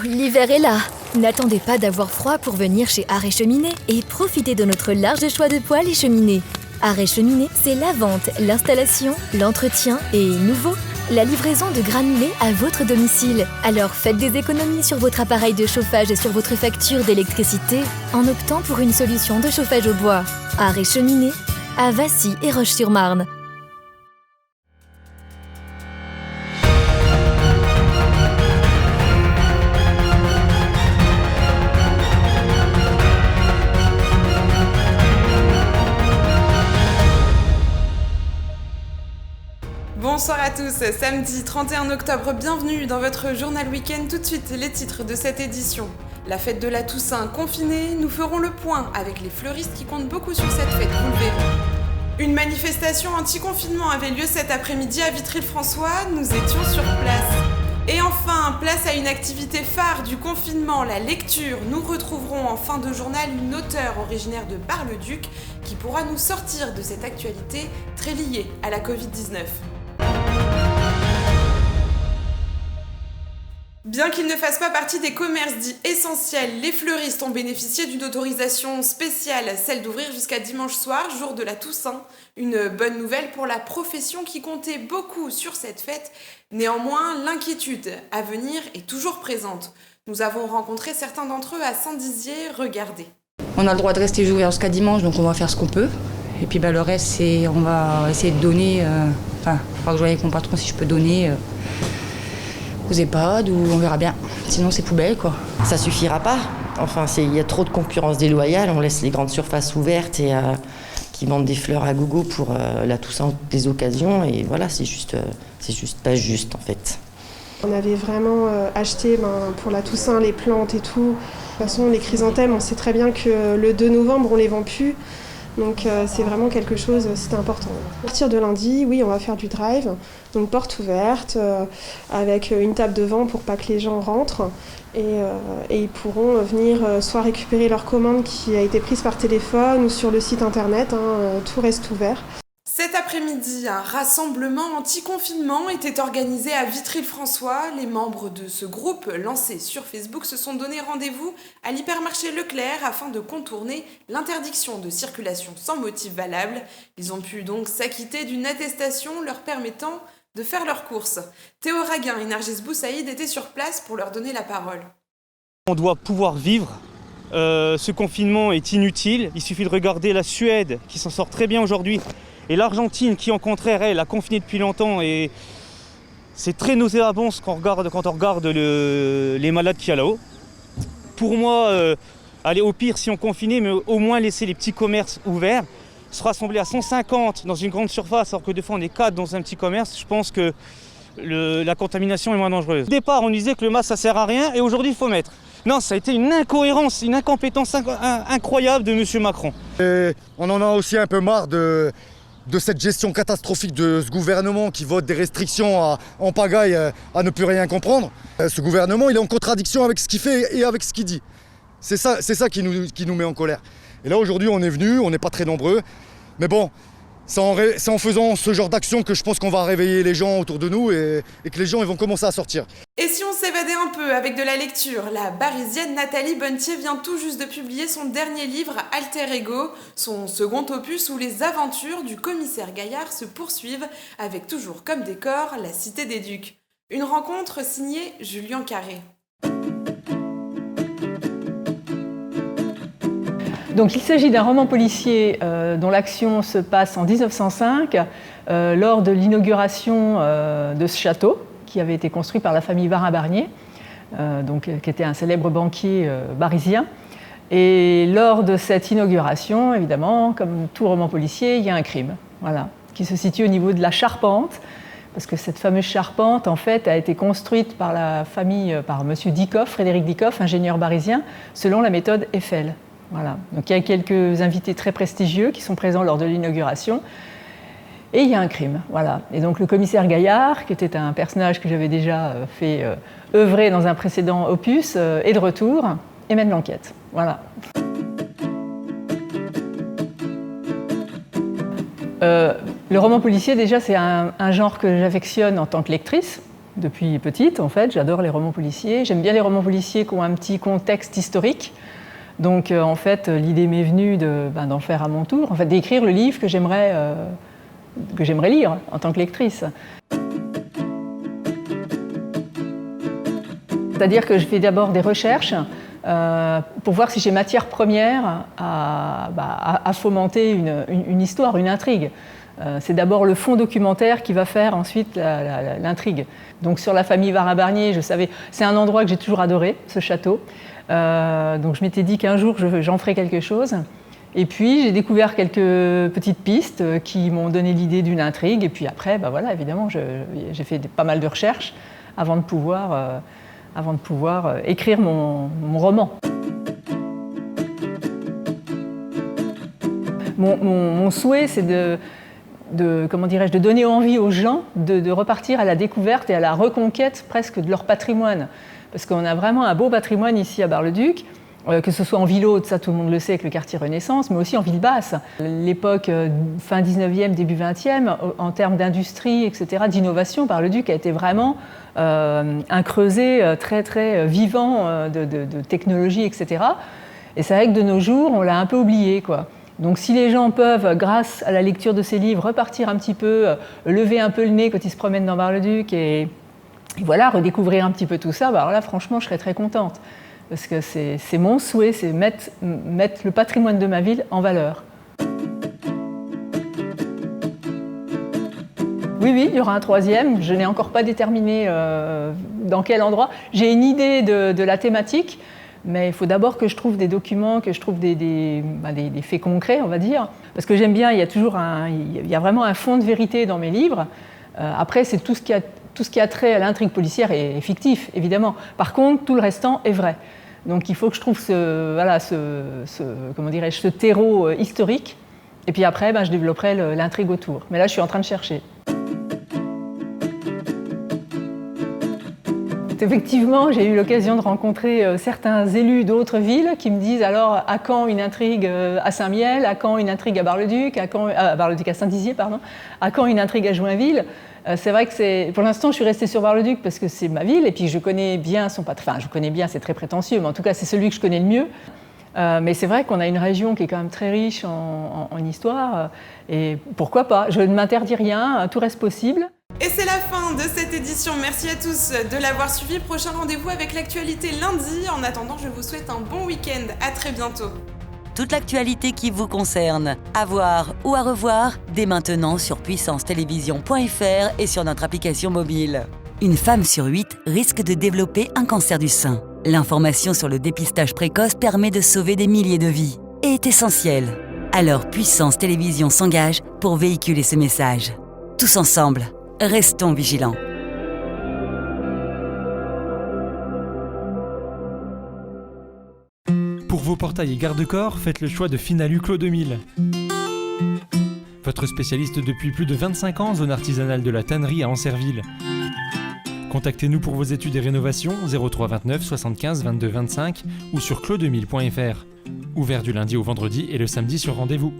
l'hiver est là. N'attendez pas d'avoir froid pour venir chez Art & Cheminée et profitez de notre large choix de poêles et cheminées. Art & Cheminée, c'est la vente, l'installation, l'entretien et, nouveau, la livraison de granulés à votre domicile. Alors faites des économies sur votre appareil de chauffage et sur votre facture d'électricité en optant pour une solution de chauffage au bois. Art & Cheminée, à Vassy et Roche-sur-Marne. Bonsoir à tous, samedi 31 octobre, bienvenue dans votre journal week-end. Tout de suite, les titres de cette édition. La fête de la Toussaint confinée, nous ferons le point avec les fleuristes qui comptent beaucoup sur cette fête, vous le verrez. Une manifestation anti-confinement avait lieu cet après-midi à Vitry-le-François, nous étions sur place. Et enfin, place à une activité phare du confinement, la lecture. Nous retrouverons en fin de journal une auteure originaire de Bar-le-Duc qui pourra nous sortir de cette actualité très liée à la Covid-19. Bien qu'ils ne fassent pas partie des commerces dits essentiels, les fleuristes ont bénéficié d'une autorisation spéciale, celle d'ouvrir jusqu'à dimanche soir, jour de la Toussaint. Une bonne nouvelle pour la profession qui comptait beaucoup sur cette fête. Néanmoins, l'inquiétude à venir est toujours présente. Nous avons rencontré certains d'entre eux à Saint-Dizier, regardez. On a le droit de rester ouvert jusqu'à dimanche, donc on va faire ce qu'on peut. Et puis le reste, on va essayer de donner, il faudra que je voie avec mon patron si je peux donner aux EHPAD ou on verra bien. Sinon c'est poubelle quoi. Ça suffira pas. Enfin, il y a trop de concurrence déloyale. On laisse les grandes surfaces ouvertes et qui vendent des fleurs à gogo pour la Toussaint des occasions. Et voilà, c'est juste pas juste en fait. On avait vraiment acheté pour la Toussaint les plantes et tout. De toute façon, les chrysanthèmes, on sait très bien que le 2 novembre, on les vend plus. Donc c'est vraiment quelque chose, c'était important. À partir de lundi, oui, on va faire du drive, donc porte ouverte, avec une table devant pour pas que les gens rentrent. Et ils pourront venir soit récupérer leur commande qui a été prise par téléphone ou sur le site internet, tout reste ouvert. Cet après-midi, un rassemblement anti-confinement était organisé à Vitry-le-François. Les membres de ce groupe, lancé sur Facebook, se sont donné rendez-vous à l'hypermarché Leclerc afin de contourner l'interdiction de circulation sans motif valable. Ils ont pu donc s'acquitter d'une attestation leur permettant de faire leurs courses. Théo Raguin et Nargis Boussaïd étaient sur place pour leur donner la parole. On doit pouvoir vivre. Ce confinement est inutile. Il suffit de regarder la Suède qui s'en sort très bien aujourd'hui. Et l'Argentine qui, en contraire, elle a confiné depuis longtemps et c'est très nauséabond quand on regarde les malades qu'il y a là-haut. Pour moi, aller au pire si on confinait, mais au moins laisser les petits commerces ouverts, se rassembler à 150 dans une grande surface alors que des fois on est 4 dans un petit commerce, je pense que la contamination est moins dangereuse. Au départ, on disait que le masque ça sert à rien et aujourd'hui il faut mettre. Non, ça a été une incohérence, une incompétence incroyable de M. Macron. Et on en a aussi un peu marre de cette gestion catastrophique de ce gouvernement qui vote des restrictions en pagaille à ne plus rien comprendre. Ce gouvernement, il est en contradiction avec ce qu'il fait et avec ce qu'il dit. C'est ça qui nous met en colère. Et là, aujourd'hui, on est venus, on n'est pas très nombreux. Mais bon, c'est en faisant ce genre d'action que je pense qu'on va réveiller les gens autour de nous et que les gens ils vont commencer à sortir. Et si on s'évadait un peu avec de la lecture, la Barisienne Nathalie Bonnetier vient tout juste de publier son dernier livre Alter Ego, son second opus où les aventures du commissaire Gaillard se poursuivent avec toujours comme décor la Cité des Ducs. Une rencontre signée Julien Carré. Donc il s'agit d'un roman policier dont l'action se passe en 1905 lors de l'inauguration de ce château qui avait été construit par la famille Varin-Barnier, qui était un célèbre banquier barisien. Et lors de cette inauguration, évidemment, comme tout roman policier, il y a un crime, qui se situe au niveau de la charpente, parce que cette fameuse charpente, en fait, a été construite par la famille, par M. Dikoff, Frédéric Dikoff, ingénieur barisien, selon la méthode Eiffel. Voilà. Donc il y a quelques invités très prestigieux qui sont présents lors de l'inauguration. Et il y a un crime. Voilà. Et donc le commissaire Gaillard, qui était un personnage que j'avais déjà fait œuvrer dans un précédent opus, est de retour et mène l'enquête. Voilà. Le roman policier, déjà, c'est un genre que j'affectionne en tant que lectrice. depuis petite, en fait. J'adore les romans policiers. J'aime bien les romans policiers qui ont un petit contexte historique. Donc, en fait, l'idée m'est venue d'en faire à mon tour, en fait, d'écrire le livre que j'aimerais lire en tant que lectrice. C'est-à-dire que je fais d'abord des recherches pour voir si j'ai matière première à fomenter une histoire, une intrigue. C'est d'abord le fond documentaire qui va faire ensuite l'intrigue. Donc sur la famille Varin-Barnier, je savais, c'est un endroit que j'ai toujours adoré, ce château. Donc je m'étais dit qu'un jour j'en ferais quelque chose. Et puis j'ai découvert quelques petites pistes qui m'ont donné l'idée d'une intrigue. Et puis après, voilà, évidemment, j'ai fait pas mal de recherches avant de pouvoir écrire mon roman. Mon souhait, c'est de donner envie aux gens de repartir à la découverte et à la reconquête presque de leur patrimoine. Parce qu'on a vraiment un beau patrimoine ici à Bar-le-Duc, que ce soit en ville haute, ça tout le monde le sait avec le quartier Renaissance, mais aussi en ville basse. L'époque fin 19e, début 20e, en termes d'industrie, etc., d'innovation, Bar-le-Duc a été vraiment un creuset très très vivant de technologie, etc. Et c'est vrai que de nos jours, on l'a un peu oublié, quoi. Donc si les gens peuvent, grâce à la lecture de ces livres, repartir un petit peu, lever un peu le nez quand ils se promènent dans Bar-le-Duc et voilà, redécouvrir un petit peu tout ça, alors là, franchement, je serais très contente. Parce que c'est mon souhait, c'est mettre le patrimoine de ma ville en valeur. Oui, il y aura un troisième. Je n'ai encore pas déterminé dans quel endroit. J'ai une idée de la thématique, mais il faut d'abord que je trouve des documents, que je trouve des faits concrets, on va dire. Parce que j'aime bien, il y a vraiment un fond de vérité dans mes livres. Après, c'est tout ce qui a trait à l'intrigue policière est fictif, évidemment. Par contre, tout le restant est vrai. Donc il faut que je trouve ce terreau historique. Et puis après, je développerai l'intrigue autour. Mais là, je suis en train de chercher. Effectivement, j'ai eu l'occasion de rencontrer certains élus d'autres villes qui me disent alors à quand une intrigue à Saint-Mihiel, à quand une intrigue à Bar-le-Duc, à Saint-Dizier, pardon, à quand une intrigue à Joinville. C'est vrai que pour l'instant, je suis restée sur Bar-le-Duc parce que c'est ma ville et puis je connais bien son patrimoine. Enfin, je connais bien, c'est très prétentieux, mais en tout cas, c'est celui que je connais le mieux. Mais c'est vrai qu'on a une région qui est quand même très riche en histoire. Et pourquoi pas? Je ne m'interdis rien, tout reste possible. Et c'est la fin de cette édition. Merci à tous de l'avoir suivi. Prochain rendez-vous avec l'actualité lundi. En attendant, je vous souhaite un bon week-end. À très bientôt. Toute l'actualité qui vous concerne, à voir ou à revoir, dès maintenant sur puissancetélévision.fr et sur notre application mobile. Une femme sur 8 risque de développer un cancer du sein. L'information sur le dépistage précoce permet de sauver des milliers de vies et est essentielle. Alors Puissance Télévision s'engage pour véhiculer ce message. Tous ensemble, restons vigilants. Pour vos portails et garde-corps, faites le choix de Finalu Clos 2000. Votre spécialiste depuis plus de 25 ans en zone artisanale de la tannerie à Ancerville. Contactez-nous pour vos études et rénovations 03 29 75 22 25 ou sur clos2000.fr. Ouvert du lundi au vendredi et le samedi sur rendez-vous.